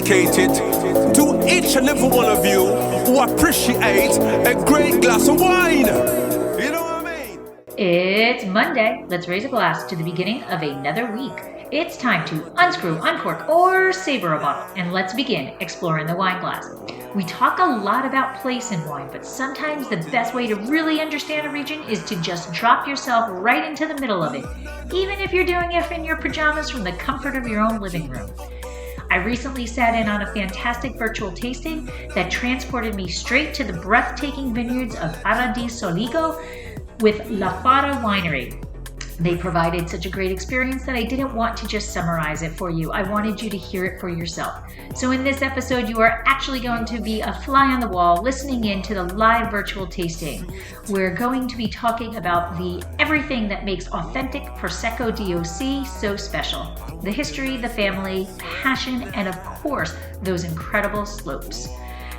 dedicated to each and every one of you who appreciate a great glass of wine. You know what I mean? It's Monday. Let's raise a glass to the beginning of another week. It's time to unscrew, uncork, or saber a bottle, and let's begin exploring the wine glass. We talk a lot about place in wine, but sometimes the best way to really understand a region is to just drop yourself right into the middle of it, even if you're doing it in your pajamas from the comfort of your own living room. I recently sat in on a fantastic virtual tasting that transported me straight to the breathtaking vineyards of Farra di Soligo with La Farra Winery. They provided such a great experience that I didn't want to just summarize it for you. I wanted you to hear it for yourself. So in this episode, you are actually going to be a fly on the wall listening in to the live virtual tasting. We're going to be talking about everything that makes authentic Prosecco DOC so special. The history, the family, passion, and of course, those incredible slopes.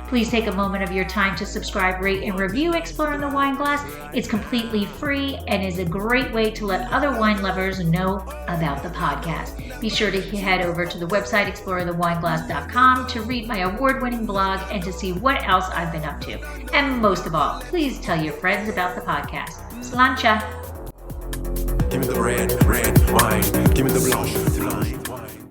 Please take a moment of your time to subscribe, rate, and review Exploring the Wine Glass. It's completely free and is a great way to let other wine lovers know about the podcast. Be sure to head over to the website exploringthewineglass.com to read my award-winning blog and to see what else I've been up to. And most of all, please tell your friends about the podcast. Slancha! Give me the red wine. Give me the blanche wine.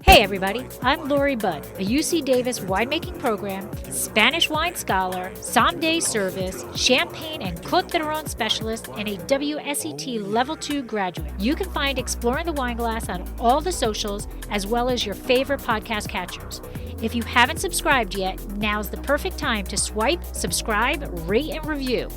Hey everybody, I'm Lori Budd, a UC Davis winemaking program, Spanish wine scholar, sommelier service, champagne and Côte d'Aron specialist, and a WSET Level 2 graduate. You can find Exploring the Wine Glass on all the socials, as well as your favorite podcast catchers. If you haven't subscribed yet, now's the perfect time to swipe, subscribe, rate, and review.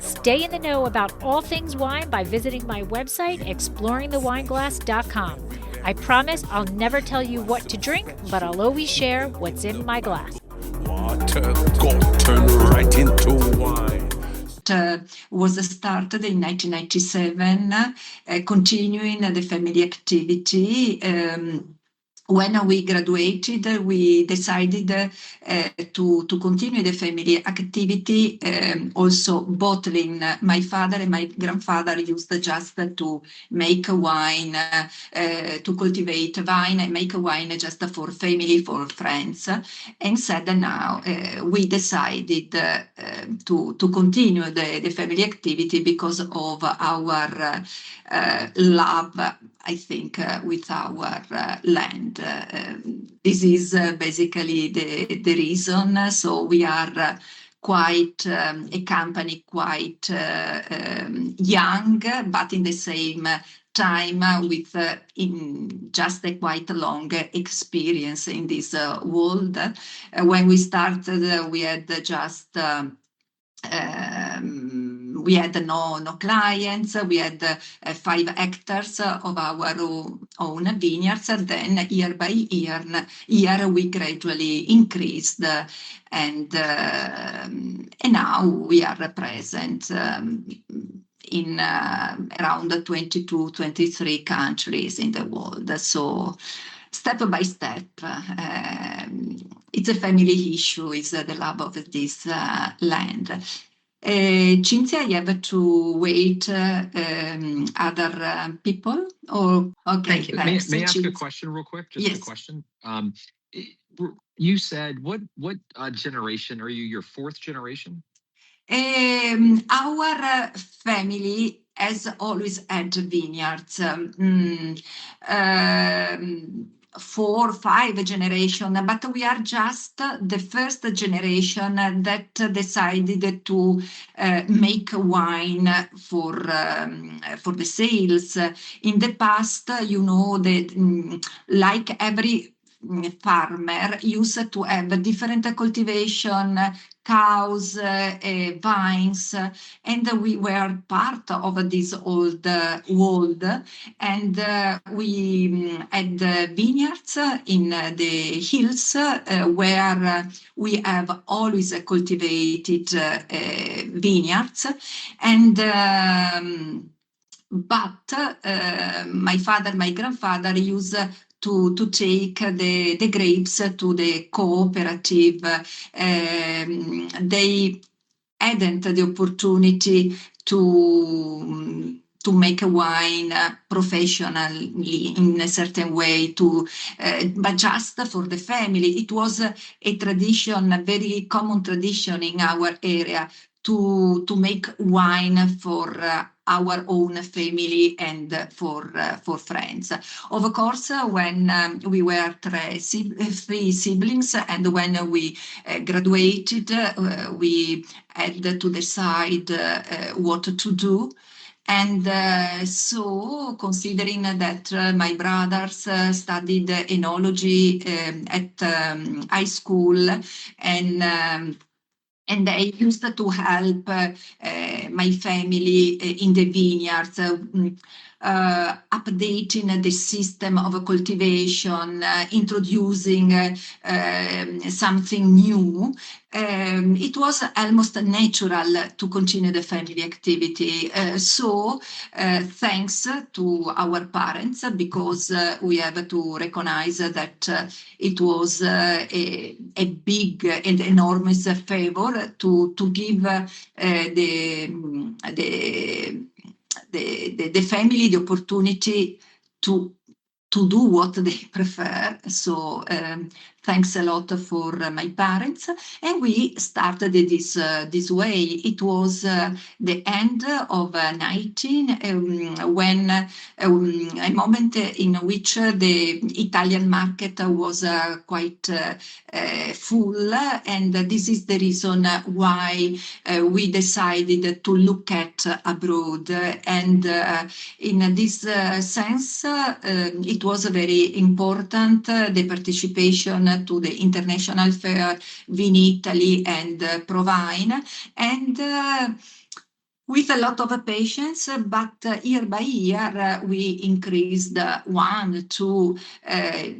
Stay in the know about all things wine by visiting my website, exploringthewineglass.com. I promise I'll never tell you what to drink, but I'll always share what's in my glass. Water got turned right into wine. Was started in 1997, continuing the family activity. When we graduated, we decided to continue the family activity, also bottling. My father and my grandfather used just to make wine, to cultivate wine and make wine just for family, for friends. And said now we decided to continue the family activity because of our love, I think, with our land. This is basically the reason. So we are quite a company, quite young, but in the same time with in just a quite long experience in this world. When we started, we had just we had no clients. We had 5 hectares of our own vineyards. Then year by year we gradually increased, and now we are present in around 22, 23 countries in the world. So step by step, it's a family issue, it's the love of this land. Cynthia, you have to wait other people? Or okay, may I ask a question real quick? Just yes. A question. You said what generation are you? Your 4th generation? Our family has always had vineyards. 4 or 5 generation, but we are just the first generation that decided to make wine for the sales. In the past, you know, like every farmer used to have different cultivation, cows, vines, and we were part of this old world. And we had vineyards in the hills where we have always cultivated vineyards. And but my father, my grandfather used to take the grapes to the cooperative. They hadn't the opportunity to make a wine professionally in a certain way, but just for the family. It was a tradition, a very common tradition in our area to make wine for our own family and for friends. Of course, when we were three siblings, and when we graduated, we had to decide what to do. And so, considering that my brothers studied enology at high school, and I used to help my family in the vineyards, updating the system of cultivation, introducing something new. It was almost natural to continue the family activity. So thanks to our parents, because we have to recognize that it was a big and enormous favor to give the family the opportunity to do what they prefer. So thanks a lot for my parents. And we started this way. It was the end of 19, when a moment in which the Italian market was quite full. And this is the reason why we decided to look at abroad. And in this sense, it was very important, the participation to the international fair Vinitaly and Provine, and with a lot of patience, but year by year we increased 1, 2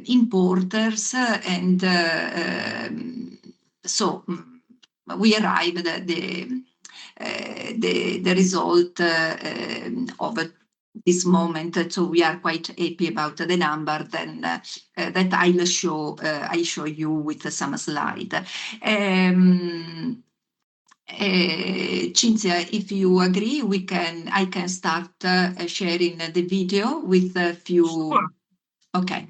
importers, and so we arrived at the result of this moment. So we are quite happy about the number then that I show you with some slide. Cinzia, if you agree, I can start sharing the video with a few. Sure. Okay.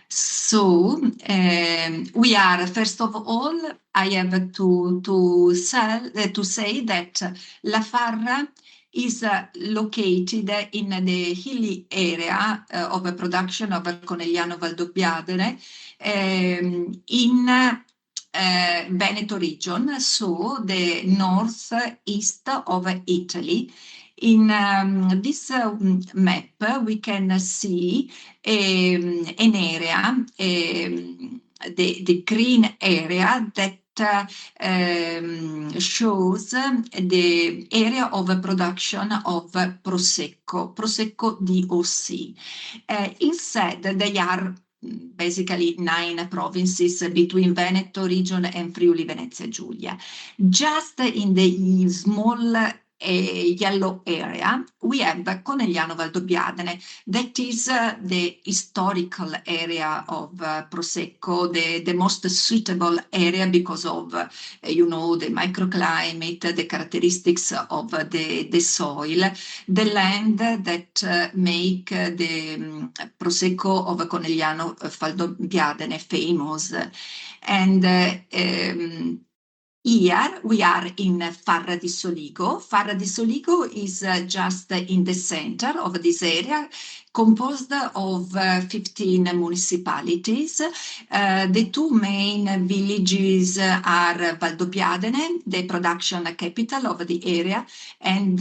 So we are, first of all, I have to say that La Farra is located in the hilly area of production of Conegliano Valdobbiadene in Veneto region, so the northeast of Italy. In this map, we can see an area, the green area that shows the area of production of Prosecco DOCG. Instead, they are basically 9 provinces between Veneto region and Friuli Venezia Giulia. Just in the small yellow area, we have Conegliano Valdobbiadene. That is the historical area of Prosecco, the most suitable area because of, the microclimate, the characteristics of the soil, the land that make the Prosecco of Conegliano Valdobbiadene famous. And here we are in Farra di Soligo. Farra di Soligo is just in the center of this area, composed of 15 municipalities. The 2 main villages are Valdobbiadene, the production capital of the area, and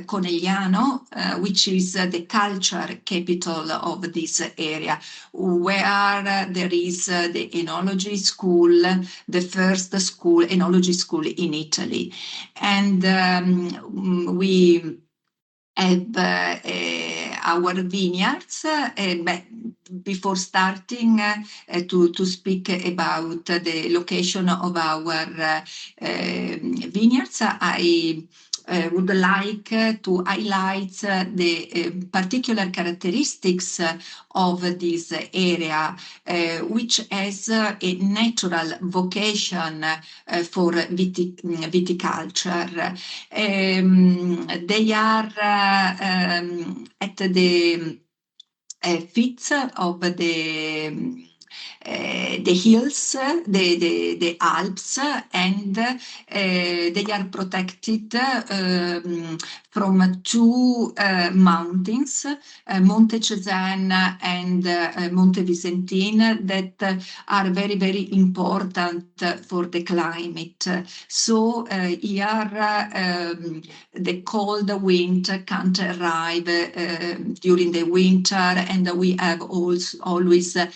Conegliano, which is the culture capital of this area, where there is the enology school, the first enology school in Italy. And we have our vineyards. Before starting to speak about the location of our vineyards, I would like to highlight the particular characteristics of this area, which has a natural vocation for viticulture. They are at the feet of the hills, the Alps, and they are protected from two mountains, Monte Cesena and Monte Visentin, that are very, very important for the climate. So here the cold wind can't arrive during the winter, and we have also always a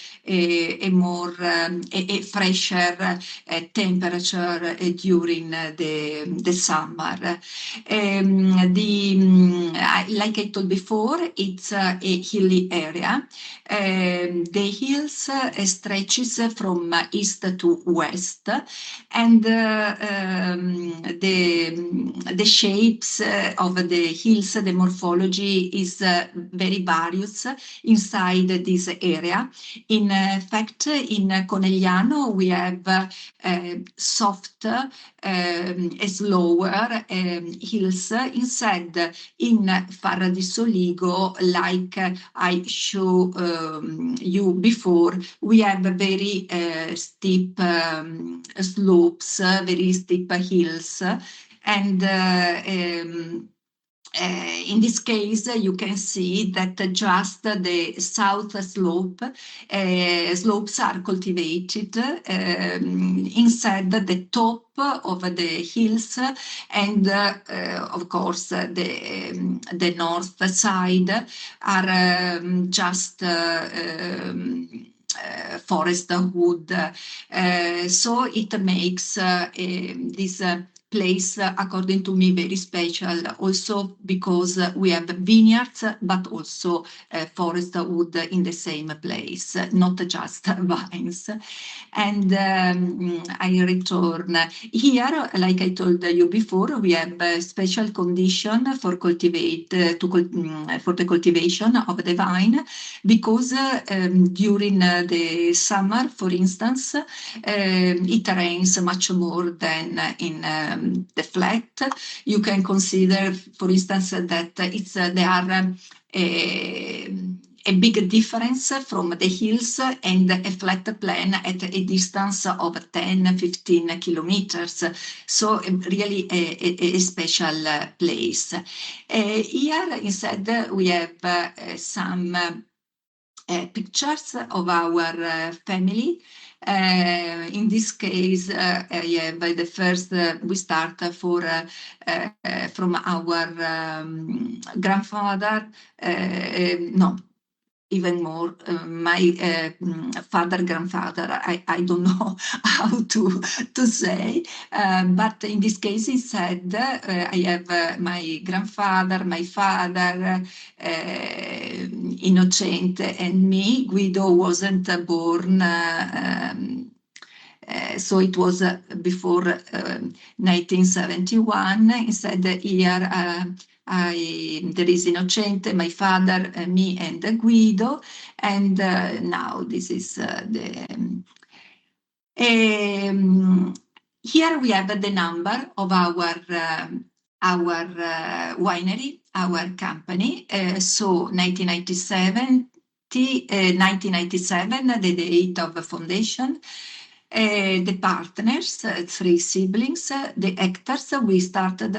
more a fresher temperature during the summer. Like I told before, it's a hilly area. The hills stretches from east to west, and the shapes of the hills, the morphology is very various inside this area. In fact, in Conegliano, we have soft, slower hills. Instead, in Farra di Soligo, like I showed you before, we have very steep slopes, very steep hills, and in this case, you can see that just the south slopes are cultivated. Inside the top of the hills, and of course the north side are just forest wood. So it makes this place, according to me, very special, also because we have vineyards, but also forest wood in the same place, not just vines. And I return here, like I told you before, we have a special condition for for the cultivation of the vine, because during the summer, for instance, it rains much more than in the flat. You can consider, for instance, that there are a big difference from the hills and a flat plain at a distance of 10-15 kilometers. So really a special place. Here instead we have some pictures of our family. In this case, I have the first, we start from our grandfather, no, even more, my grandfather, I don't know how to say, but in this case instead, I have my grandfather, my father, Innocente, and me. Guido wasn't born, so it was before 1971. Instead, here there is Innocente, my father, me, and Guido, and now this is here we have the number of our winery, our company. So 1997, the date of the foundation. The partners, 3 siblings, the hectares, we started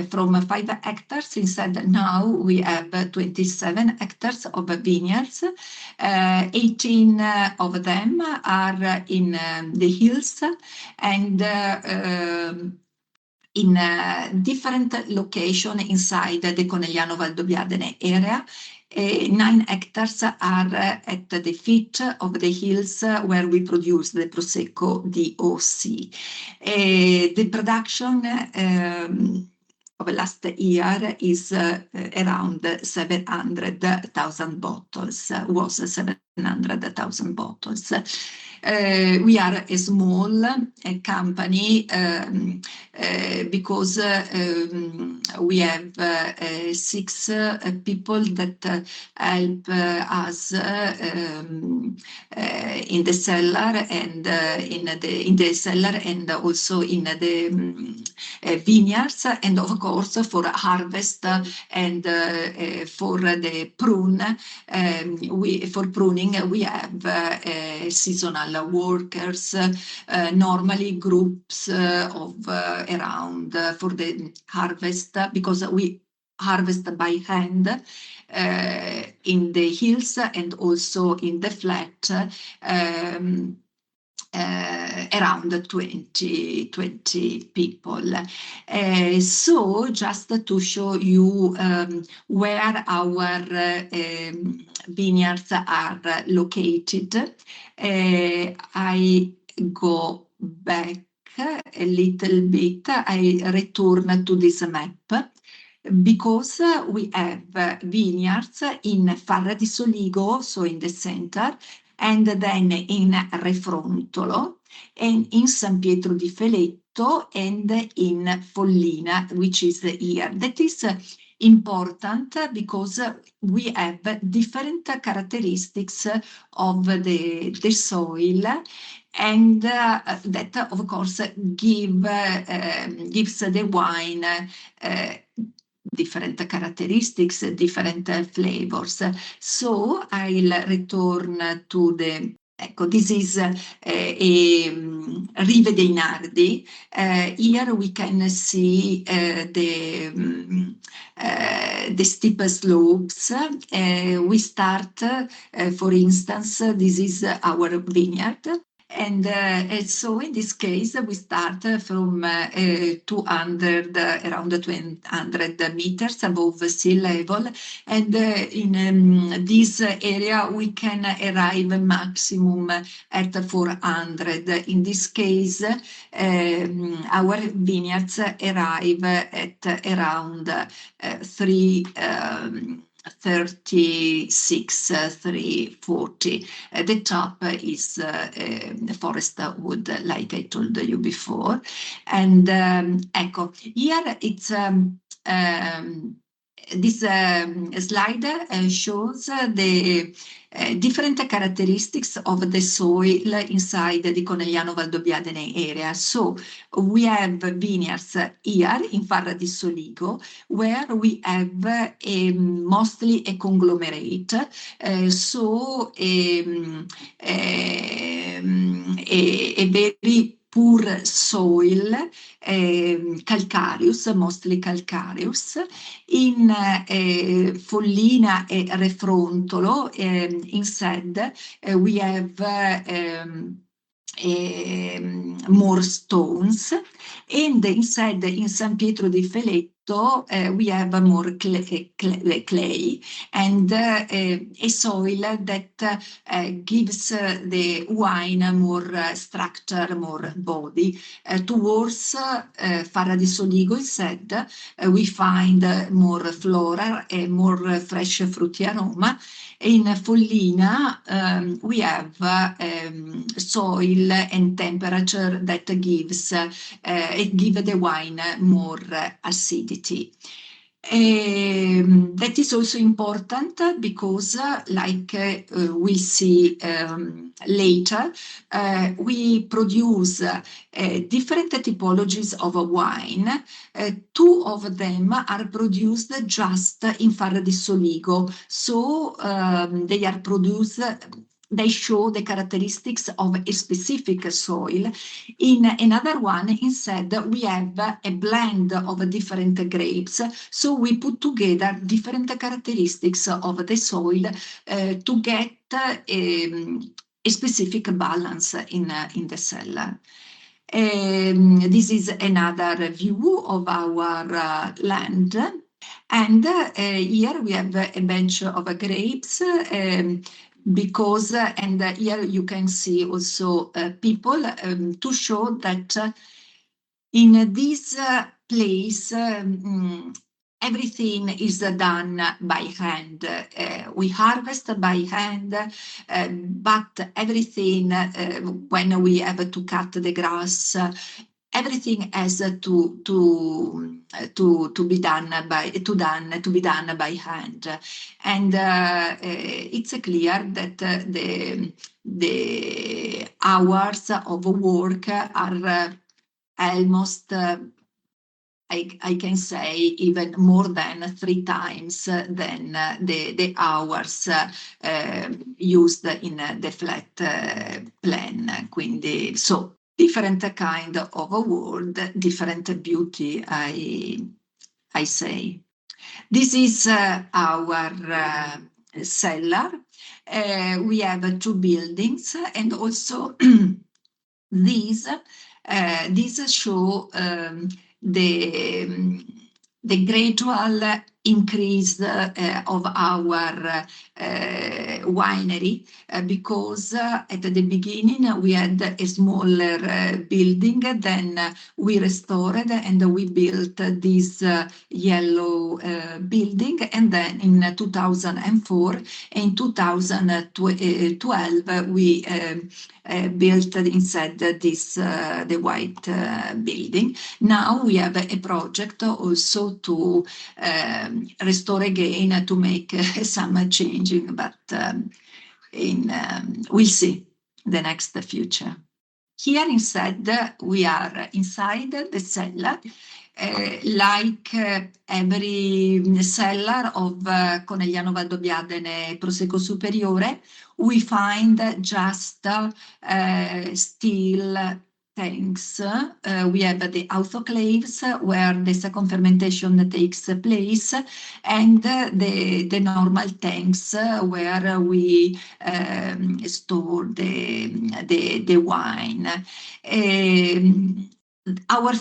from 5 hectares. Instead, now we have 27 hectares of vineyards. 18 of them are in the hills, and in different location inside the Conegliano Valdobbiadene area. 9 hectares are at the feet of the hills where we produce the Prosecco DOCG. The production of last year is around 700,000 bottles, was 100,000 bottles. We are a small company because we have 6 people that help us in the cellar and in the cellar and also in the vineyards, and of course for harvest and for the prune. For pruning, we have seasonal workers, normally groups of around for the harvest, because we harvest by hand in the hills and also in the flat. Around 20 people. So just to show you where our vineyards are located, I go back a little bit, I return to this map, because we have vineyards in Farra di Soligo, so in the center, and then in Refrontolo, and in San Pietro di Feletto, and in Follina, which is here. That is important because we have different characteristics of the soil, and that of course gives the wine different characteristics, different flavors. So I'll return to the this is Rive dei Nardi. Here we can see the steep slopes. We start, for instance, this is our vineyard. And so in this case, we start from 200, around 200 meters above sea level. And in this area, we can arrive maximum at 400. In this case, our vineyards arrive at around 336, 340. The top is forest wood, like I told you before. And ecco, here it's this slide shows the different characteristics of the soil inside the Conegliano Valdobbiadene area. So we have vineyards here in Farra di Soligo, where we have mostly a conglomerate, so a very poor soil, calcareous, mostly calcareous. In Follina e Refrontolo, instead, we have more stones, and instead in San Pietro di Feletto we have more clay and a soil that gives the wine more structure, more body. Towards Farra di Soligo instead, we find more flora and more fresh fruity aroma. In Follina, we have soil and temperature that gives the wine more acidity. That is also important because, like we see later, we produce different typologies of wine. 2 of them are produced just in Farra di Soligo, so they are produced. They show the characteristics of a specific soil. In another one, instead, we have a blend of different grapes. So we put together different characteristics of the soil to get a specific balance in the cellar. This is another view of our land. And here we have a bench of grapes. Because, and here you can see also people to show that in this place everything is done by hand. We harvest by hand, but everything, when we have to cut the grass, everything has to be done by hand, and it's clear that the hours of work are almost. I can say even more than 3 times than the hours used in the flat plan. Quindi, so different kind of a world, different beauty, I say. This is our cellar. We have 2 buildings, and also these show the gradual increase of our winery, because at the beginning we had a smaller building, then we restored and we built this yellow building, and then in 2004 and 2012 we built inside this the white building. Now we have a project also to restore again, to make some changing, but we'll see the next future. Here inside, we are inside the cellar, like every cellar of Conegliano Valdobbiadene Prosecco Superiore. We find just steel tanks. We have the autoclaves where the second fermentation takes place, and the normal tanks where we store the wine. Our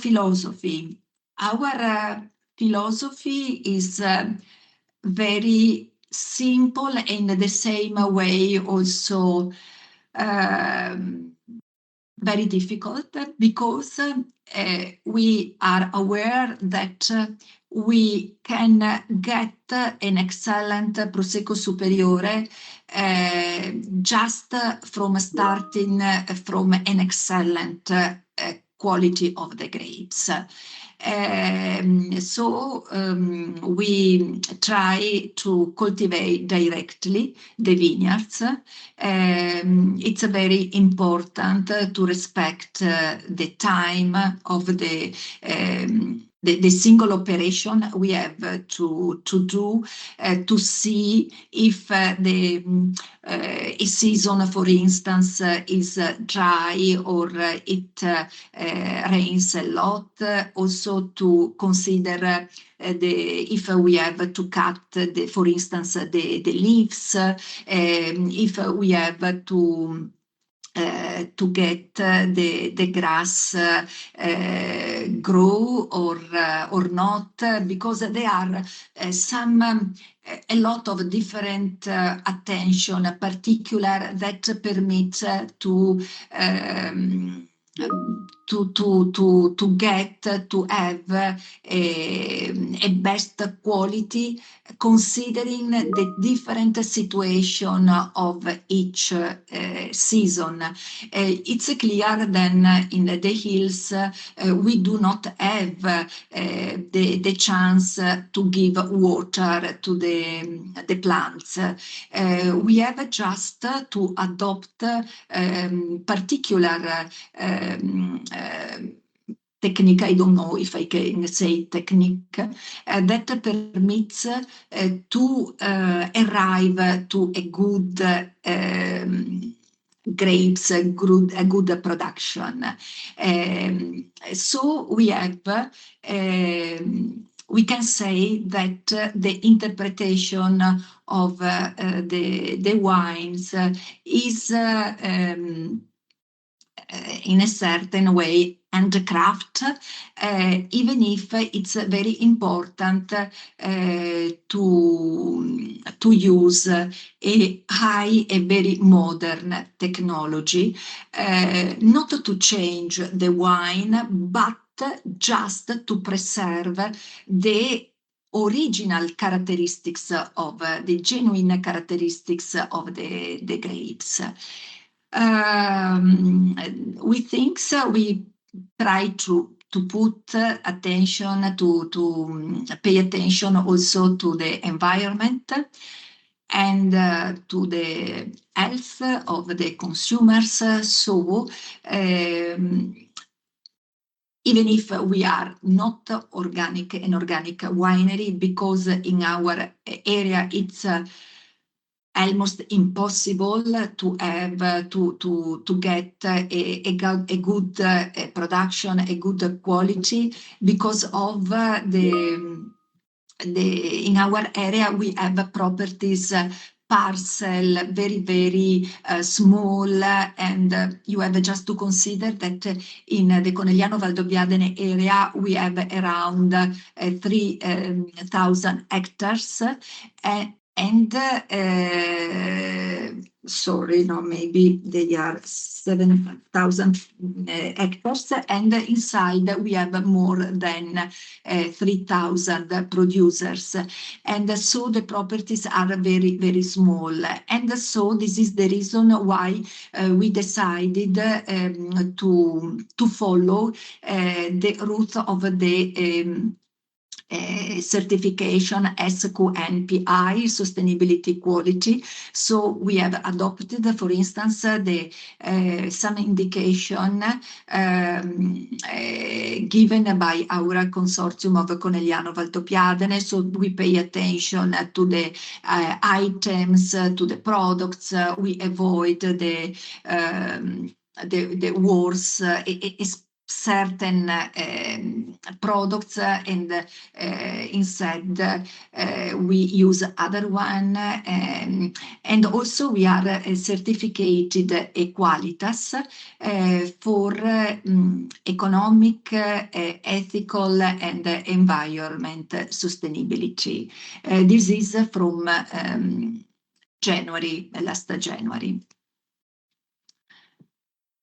philosophy is very simple, in the same way also very difficult, because we are aware that we can get an excellent Prosecco Superiore just from starting from an excellent quality of the grapes. So we try to cultivate directly the vineyards. It's very important to respect the time of the single operation we have to do, to see if a season, for instance, is dry or it rains a lot. Also to consider if we have to cut, for instance, the leaves, if we have to get the grass grow or not, because there are a lot of different attention particular that permit to have a best quality, considering the different situation of each season. It's clear then in the hills we do not have the chance to give water to the plants. We have just to adopt particular technique, I don't know if I can say technique, that permits to arrive to a good grapes, a good production. So we have, we can say that the interpretation of the wines is in a certain way handcraft, even if it's very important to use a very modern technology, not to change the wine, but just to preserve the original characteristics of the genuine characteristics of the grapes. We think so. We try to put attention to pay attention also to the environment and to the health of the consumers. So even if we are not an organic winery, because in our area it's almost impossible to have to get a good production, a good quality, because of in our area we have properties parcel very small, and you have just to consider that in the Conegliano Valdobbiadene area we have around 3,000 hectares, and sorry, no, maybe they are 7,000 hectares, and inside we have more than 3,000 producers, and so the properties are very small, and so this is the reason why we decided to follow the route of the certification SQNPI, sustainability quality. So we have adopted, for instance, some indication given by our consortium of Conegliano Valdobbiadene. So we pay attention to the items, to the products. We avoid the words, certain products, and instead we use other one, and also we are certificated Equalitas for economic, ethical and environment sustainability. This is from last January.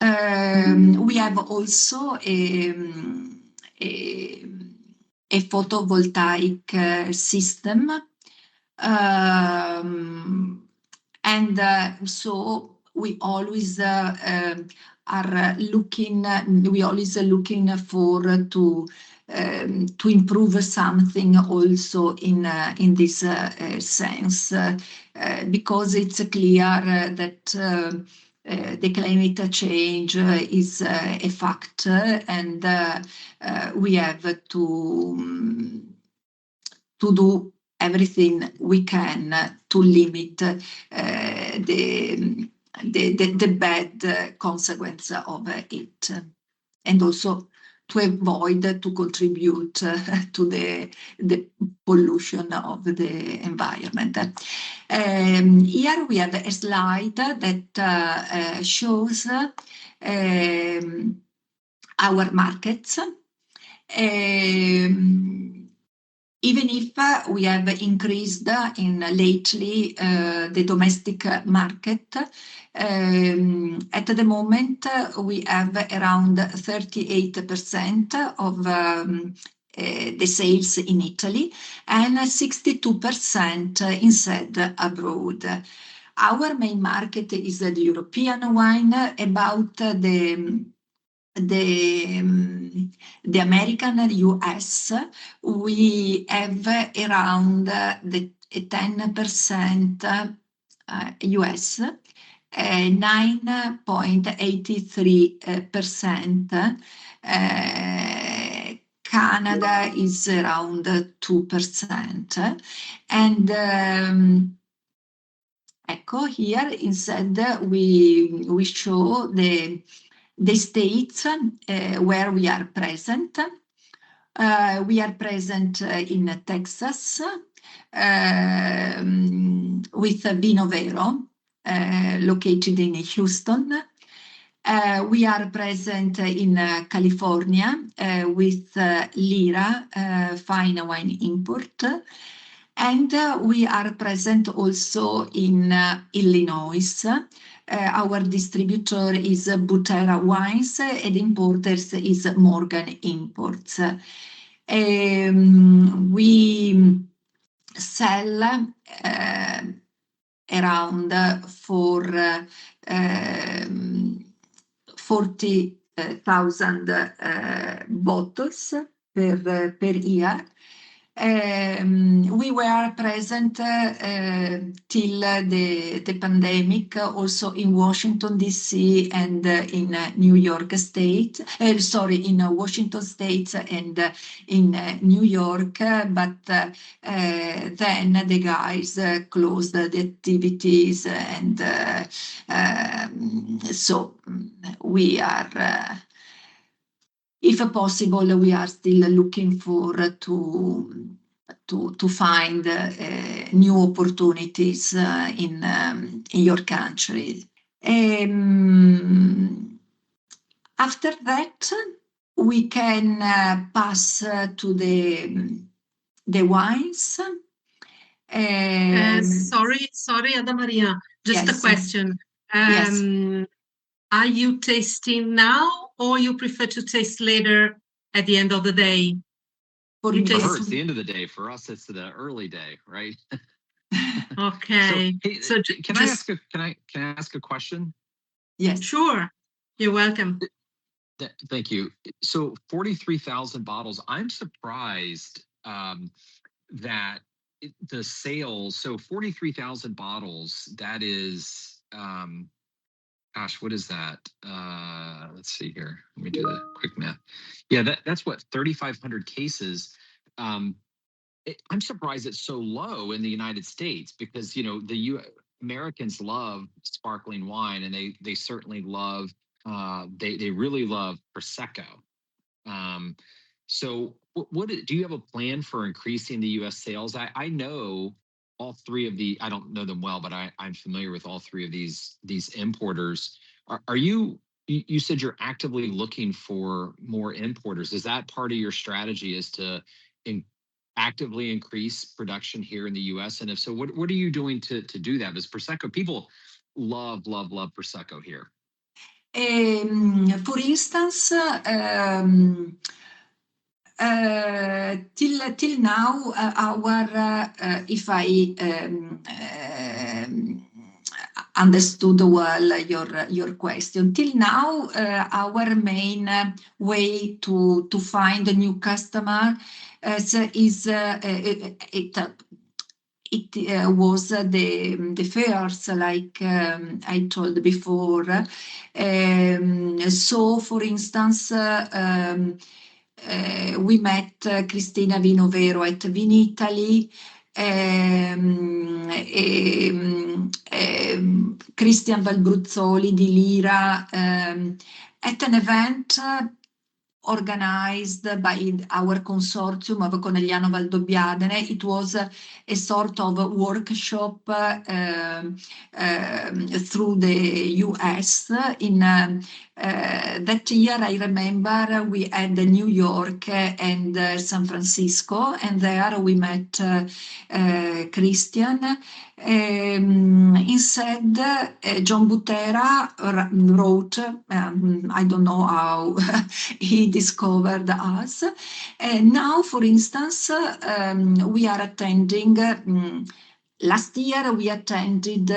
We have also a photovoltaic system, and so we always are looking. We always looking for to improve something also in this sense, because it's clear that the climate change is a factor, and we have to do everything we can to limit the bad consequence of it, and also to avoid to contribute to the pollution of the environment. Here we have a slide that shows our markets. Even if we have increased lately the domestic market, at the moment we have around 38% of the sales in Italy and 62% instead abroad. Our main market is the European wine. About the American US, we have around the 10% US, 9.83%. Canada is around 2%, and here instead we show the states where we are present. We are present in Texas with Vino Vero, located in Houston. We are present in California with Lira, fine wine import. And we are present also in Illinois. Our distributor is Butera Wines, and importers is Morgan Imports. We sell around 40,000 bottles per year. We were present till the pandemic, also in Washington DC and in New York State. In Washington State and in New York, but then the guys closed the activities, and so we are. If possible, we are still looking for to find new opportunities in your country. After that, we can pass to the wines. Sorry, Ada Maria. Just yes. a question. Yes. Are you tasting now, or you prefer to taste later at the end of the day? For her, it's the end of the day. For us, it's the early day, right? Okay. So can I ask a question? Yes. Sure. You're welcome. Thank you. So 43,000 bottles. I'm surprised that the sales. So 43,000 bottles. That is. Gosh, what is that? Let's see here. Let me do the quick math. Yeah, that's what, 3,500 cases. I'm surprised it's so low in the United States, because Americans love sparkling wine, and they certainly love they really love Prosecco. So what do you have a plan for increasing the U.S. sales? I know all three of I don't know them well, but I'm familiar with all three of these importers. Are you said you're actively looking for more importers? Is that part of your strategy, is to actively increase production here in the U.S.? And if so, what are you doing to do that? Because Prosecco, people love Prosecco here. For instance, till now, our if I understood well your question, till now, our main way to find a new customer is it was the fairs, like I told before. So, for instance, we met Cristina Vinovero at Vinitaly, Christian Valbruzzoli di Lira at an event organized by our consortium of Conegliano Valdobbiadene. It was a sort of workshop through the US. In that year, I remember we had New York and San Francisco, and there we met Christian. Instead, John Butera wrote, I don't know how he discovered us. Now, for instance, we are attending, last year we attended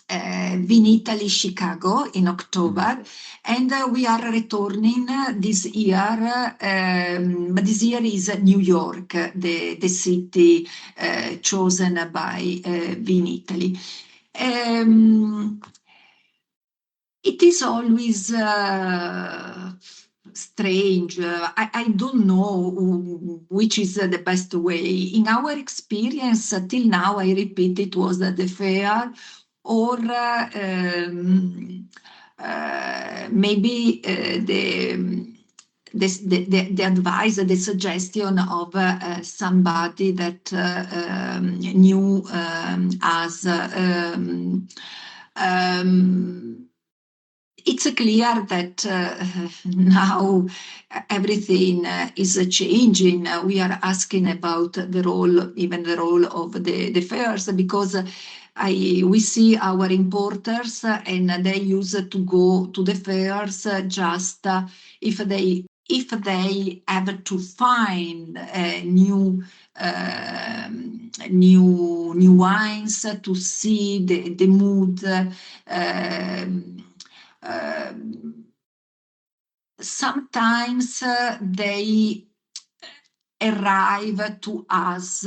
Vinitaly Chicago in October, and we are returning this year, but this year is New York, the city chosen by Vinitaly. It is always strange. I don't know which is the best way. In our experience, till now, I repeat, it was the fair, or maybe the advice, the suggestion of somebody that knew us. It's clear that now everything is changing. We are asking about the role, even the role of the fairs, because we see our importers, and they used to go to the fairs just if they if they have to find new wines to see the mood. Sometimes they arrive to us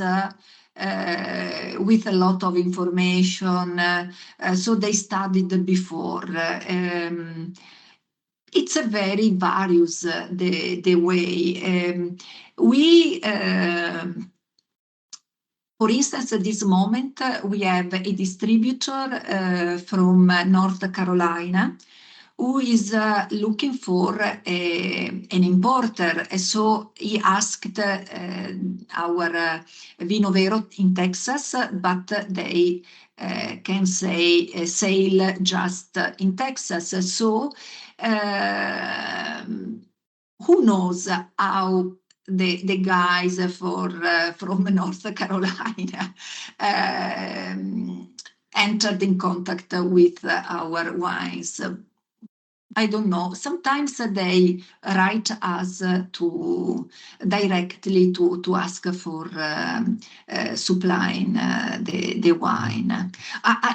with a lot of information, so they studied before. It's a very various the way we. For instance, at this moment, we have a distributor from North Carolina who is looking for an importer. And so he asked our Vino Vero in Texas, but they can say sail just in Texas. So who knows how the guys from North Carolina entered in contact with our wines. I don't know. Sometimes they write us directly to ask for supplying the wine. I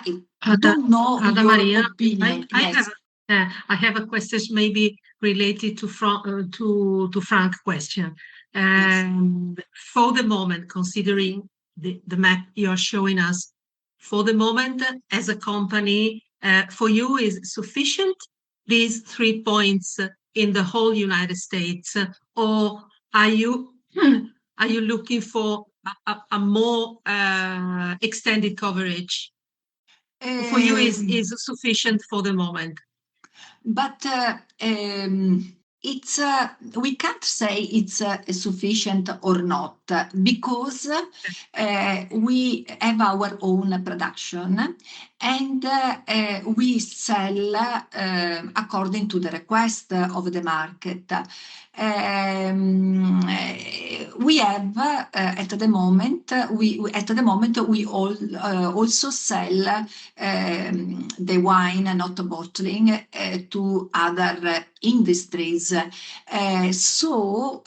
don't know Ada your Maria, opinion. Yes. I have a question maybe related to Frank's question. For the moment, considering the map you're showing us, for the moment, as a company, for you is sufficient these 3 points in the whole United States, or are you looking for a more extended coverage? For you is sufficient for the moment. But it's we can't say it's sufficient or not, because we have our own production, and we sell according to the request of the market. We have at the moment we also sell the wine, not bottling, to other industries. So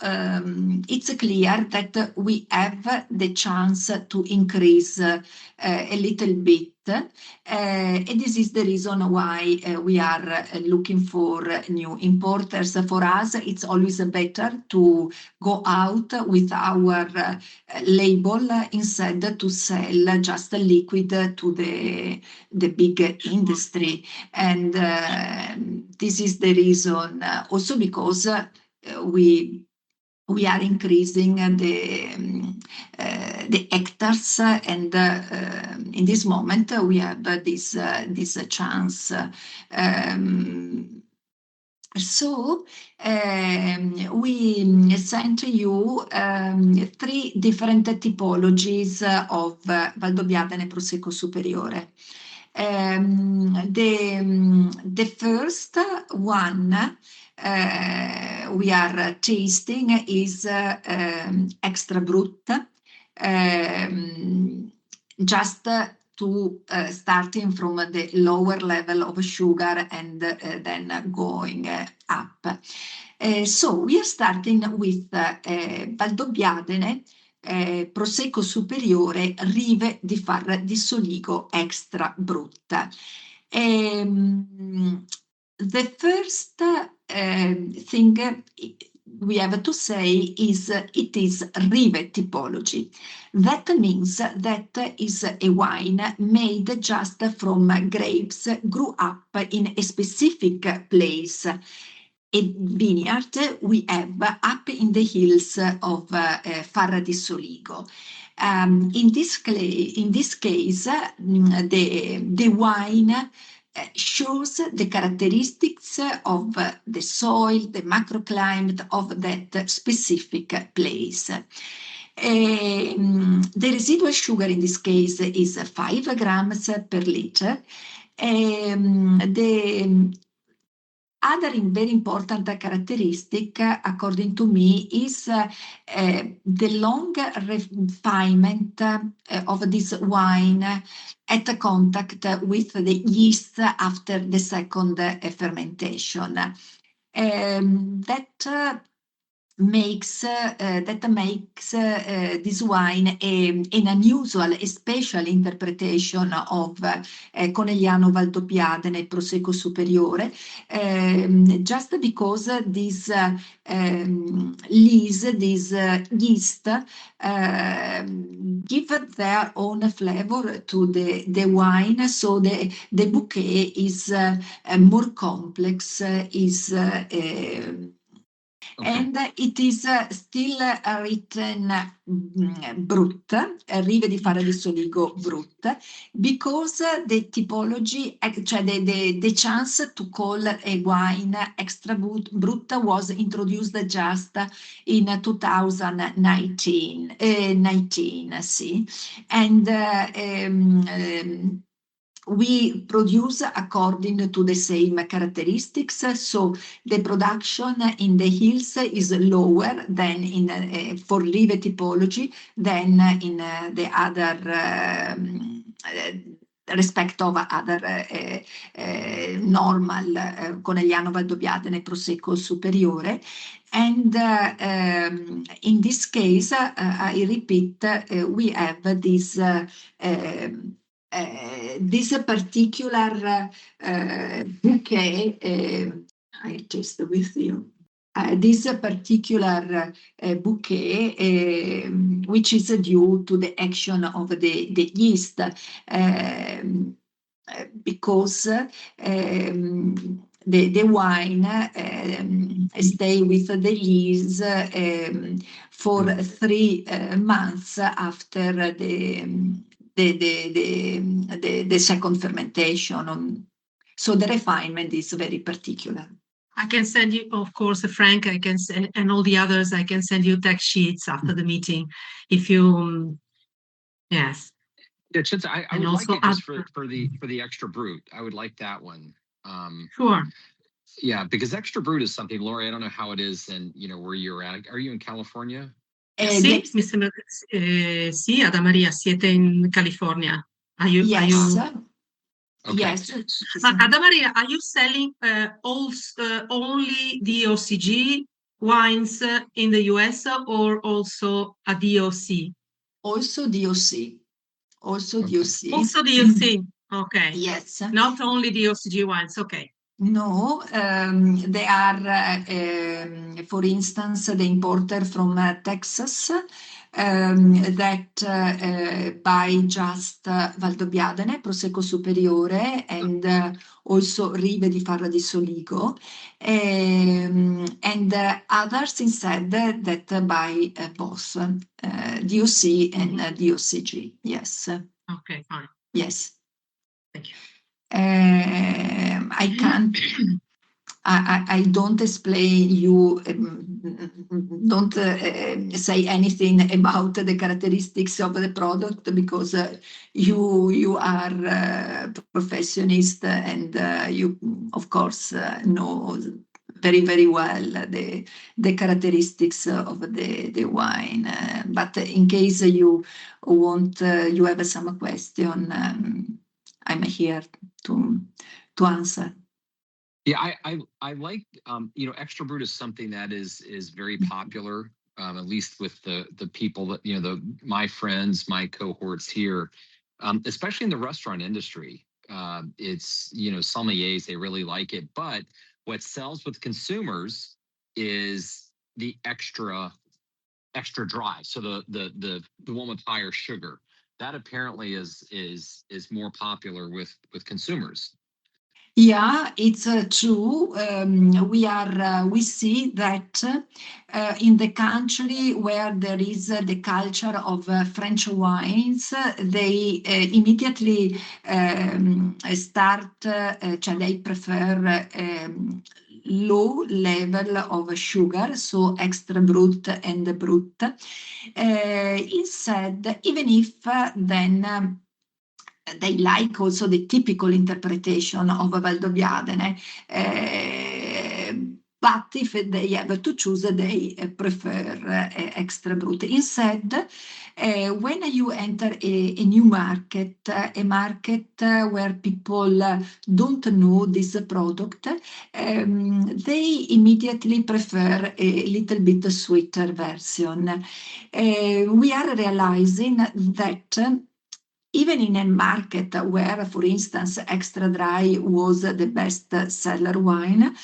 it's clear that we have the chance to increase a little bit. And this is the reason why we are looking for new importers. For us, it's always better to go out with our label instead to sell just a liquid to the big industry. And this is the reason also because we are increasing the hectares, and in this moment we have this chance. So we sent you 3 different typologies of Valdobbiadene Prosecco Superiore. The first one we are tasting is extra brut, just to starting from the lower level of sugar and then going up. So we are starting with Valdobbiadene Prosecco Superiore Rive di Farra di Soligo Extra Brutta. The first thing we have to say is it is Rive typology. That means that is a wine made just from grapes grew up in a specific place. A vineyard we have up in the hills of Farra di Soligo. In this case, the wine shows the characteristics of the soil, the microclimate of that specific place. The residual sugar in this case is 5 grams per liter. The other very important characteristic, according to me, is the long refinement of this wine at contact with the yeast after the second fermentation. That makes this wine an unusual, a special interpretation of Conegliano Valdobbiadene Prosecco Superiore, just because this yeast give their own flavor to the wine, so the bouquet is more complex, and it is still written Brut, Rive di Farra di Soligo Brut, because the typology, cioè the chance to call a wine extra brut was introduced just in 2019, see, and we produce according to the same characteristics, so the production in the hills is lower than in for Rive typology than in the other respect of other normal Conegliano Valdobbiadene Prosecco Superiore. And in this case, I repeat, we have this particular bouquet, I test with you. This particular bouquet, which is due to the action of the yeast, because the wine stay with the yeast for 3 months after the second fermentation. So the refinement is very particular. I can send you, of course, Frank, I can send, and all the others, I can send you text sheets after the meeting if you, yes. Yeah, Chinta, I would like it just for the extra brut. I would like that one. Sure. Yeah, because extra brut is something, Lori, I don't know how it is and where you're at. Are you in California? Sì, mi sembra, sì, Ada Maria, siete in California. Are you? Okay. Yes. Ada Maria, are you selling only DOCG wines in the US or also a DOC? Also DOC. Also Okay. DOC. Also DOC. Okay. Yes. Not only DOCG wines. Okay. No, they are, for instance, the importer from Texas that buy just Valdobbiadene, Prosecco Superiore, and also Rive di Farra di Soligo, and others instead that buy both DOC and DOCG. Yes. Okay, fine. Yes. Thank you. I can't. I don't explain you. Don't say anything about the characteristics of the product because you are professionist and you of course know very very well the characteristics of the wine. But in case you want you have some question. I'm here to answer. Yeah, I like extra brut is something that is very popular, at least with the people that my friends, my cohorts here, especially in the restaurant industry. It's sommeliers, they really like it, but what sells with consumers is the extra dry. So the one with higher sugar. That apparently is more popular with consumers. Yeah, it's true. We see that in the country where there is the culture of French wines, they immediately start. They prefer low level of sugar, so extra brut and brut. Instead, even if then. They like also the typical interpretation of Valdobbiadene, but if they have to choose, they prefer extra brut. Instead, when you enter a new market, a market where people don't know this product, they immediately prefer a little bit sweeter version. We are realizing that even in a market where, for instance, extra dry was the best seller wine,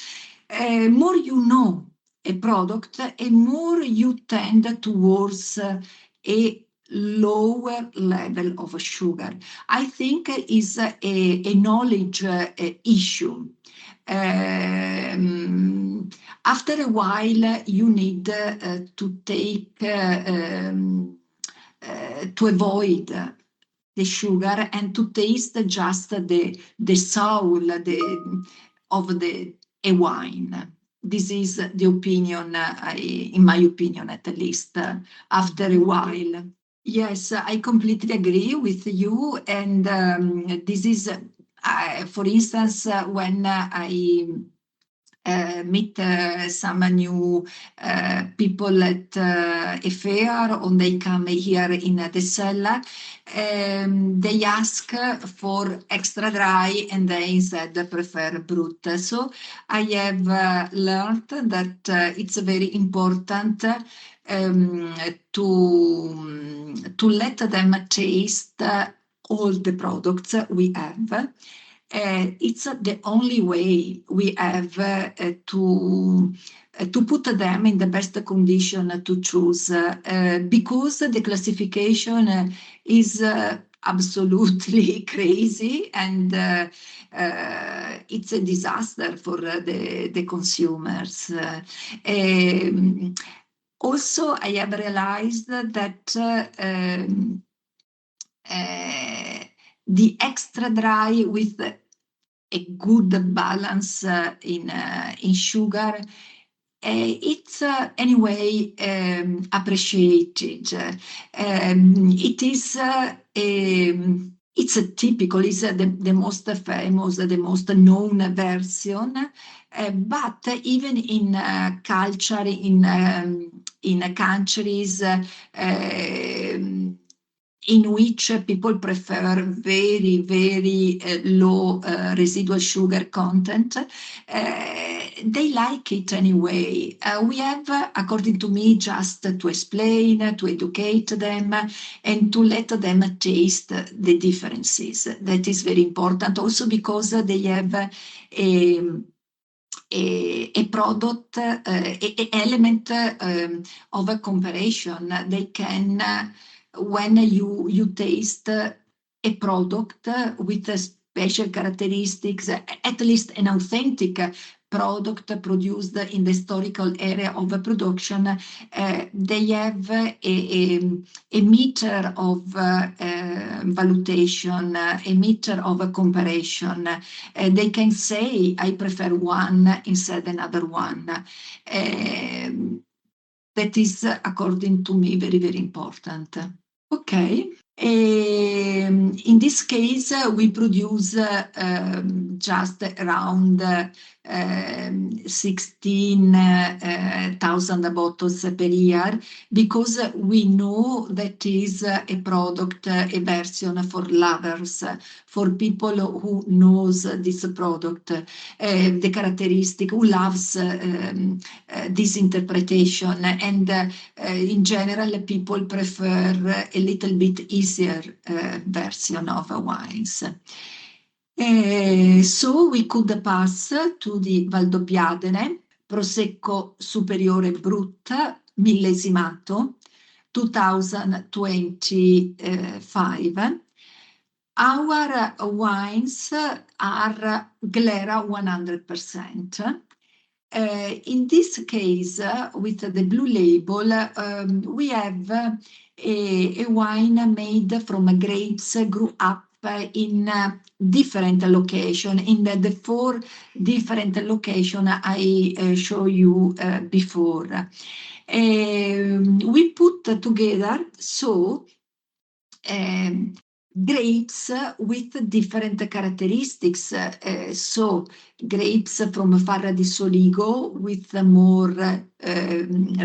more you know a product, and more you tend towards a lower level of sugar. I think is a knowledge issue. After a while, you need to take to avoid the sugar and to taste just the soul of a wine. This is the opinion, in my opinion, at least, after a while. Yes, I completely agree with you. And this is, for instance, when I meet some new people at a fair, or they come here in the cellar, they ask for extra dry and they instead prefer brut. So I have learned that it's very important to let them taste all the products we have. It's the only way we have to put them in the best condition to choose, because the classification is absolutely crazy, and it's a disaster for the consumers. Also, I have realized that the extra dry with a good balance in sugar, it's anyway appreciated. It is it's a typical, is the most famous, the most known version, but even in culture, in countries in which people prefer very, very low residual sugar content, they like it anyway. We have, according to me, just to explain, to educate them, and to let them taste the differences. That is very important, also because they have a product, an element of a comparison. They can, when you taste a product with a special characteristics, at least an authentic product produced in the historical area of production, they have a meter of valuation, a meter of comparison. They can say, I prefer one instead another one. That is, according to me, very, very important. Okay. In this case, we produce just around 16,000 bottles per year, because we know that is a product, a version for lovers, for people who knows this product, the characteristic, who loves this interpretation, and in general, people prefer a little bit easier version of wines. So we could pass to the Valdobbiadene Prosecco Superiore Brut millesimato 2025. Our wines are Glera 100%. In this case, with the blue label, we have a wine made from grapes grew up in different locations, in the 4 different locations I show you before. We put together, so grapes with different characteristics. So grapes from Farra di Soligo with a more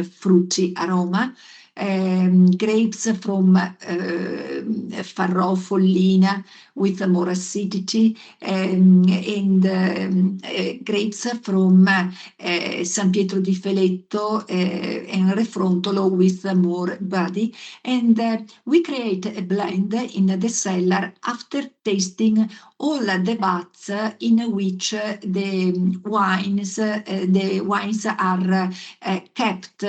fruity aroma. Grapes from Farro Follina with more acidity, and grapes from San Pietro di Feletto and Refrontolo with more body. And we create a blend in the cellar after tasting all the vats in which the wines are kept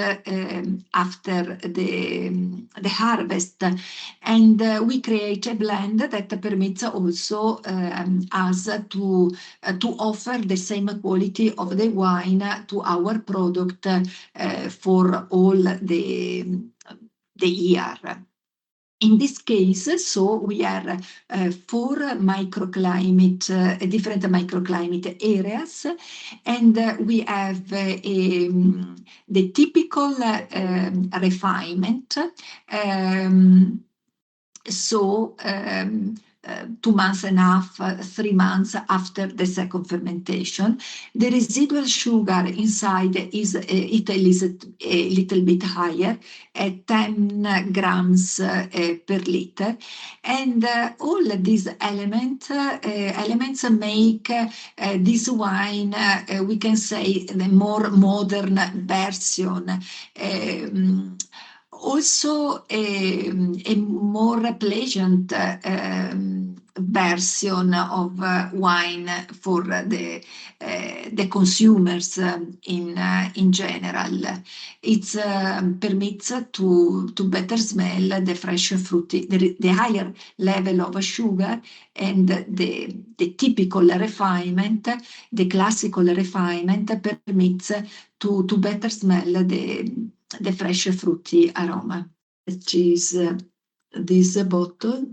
after the harvest, and we create a blend that permits also us to offer the same quality of the wine to our product for all the year. In this case, so we are 4 microclimate, different microclimate areas, and we have the typical refinement. So 2 months and a half, 3 months after the second fermentation. The residual sugar inside is a little bit higher, at 10 grams per liter. And all these elements make this wine, we can say, the more modern version. Also a more pleasant version of wine for the consumers in general. It permits to better smell the fresh fruity, the higher level of sugar, and the typical refinement, the classical refinement permits to better smell the fresh fruity aroma. It is this bottle.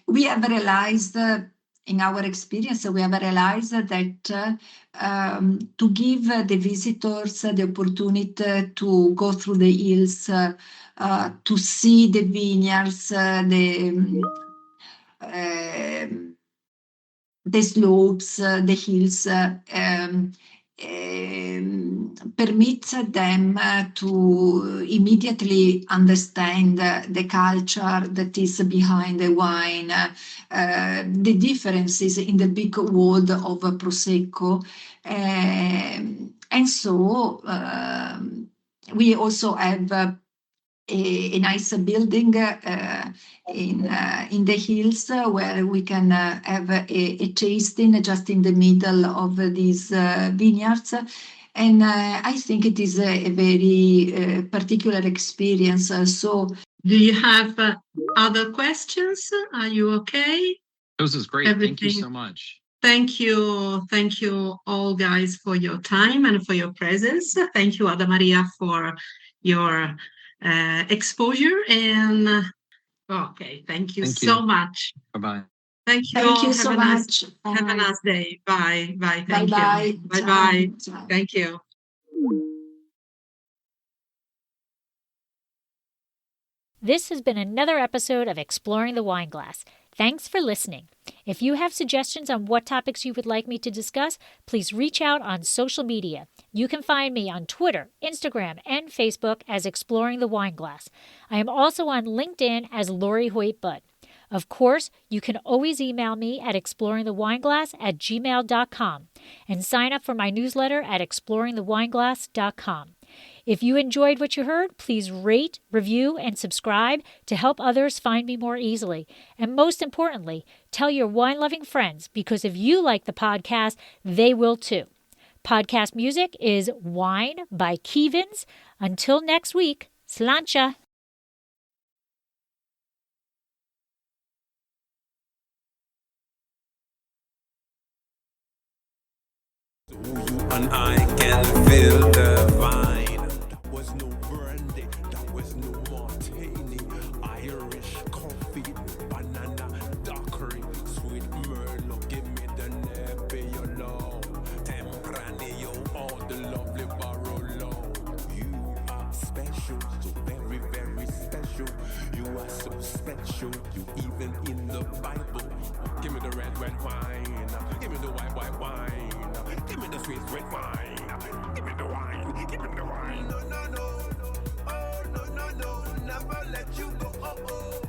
We have realized, in our experience, that to give the visitors the opportunity to go through the hills, to see the vineyards, the slopes, the hills, permits them to immediately understand the culture that is behind the wine, the differences in the big world of Prosecco. And so we also have a nice building in the hills where we can have a tasting just in the middle of these vineyards. And I think it is a very particular experience. So, do you have other questions? Are you okay? This is great. Thank you so much. Thank you all guys for your time and for your presence. Thank you, Ada Maria, for your exposure. And okay, thank you so much. Bye-bye. Thank you. Thank you so much. Have a nice day. Bye. Bye. Thank Bye. you. Bye. Thank you. This has been another episode of Exploring the Wine Glass. Thanks for listening. If you have suggestions on what topics you would like me to discuss, please reach out on social media. You can find me on Twitter, Instagram, and Facebook as Exploring the Wine Glass. I am also on LinkedIn as Lori Hoyt-Budd. Of course, you can always email me at exploringthewineglass@gmail.com and sign up for my newsletter at exploringthewineglass.com. If you enjoyed what you heard, please rate, review, and subscribe to help others find me more easily. And most importantly, tell your wine-loving friends, because if you like the podcast, they will too. Podcast music is Wine by Kevins. Until next week, slancha. And I can feel the vine. That was no brandy, that was no martini. Irish coffee, banana, daiquiri, sweet Merlot. Give me the Nebbiolo, Tempranillo, all the lovely Barolo. You are special, so very, very special. You are so special. show you even in the Bible. Give me the red wine. Give me the white wine. Give me the sweet wine. Give me the wine. Give me the wine. No, no, no. Oh, no, no, no. Never let you go. Oh, oh.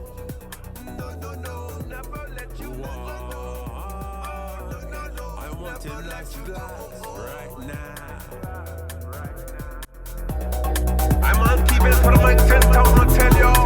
No, no, no. Never let you go. Oh, no, no, no. I want it like glass right now. I'm on TV for my 10,000 tell you.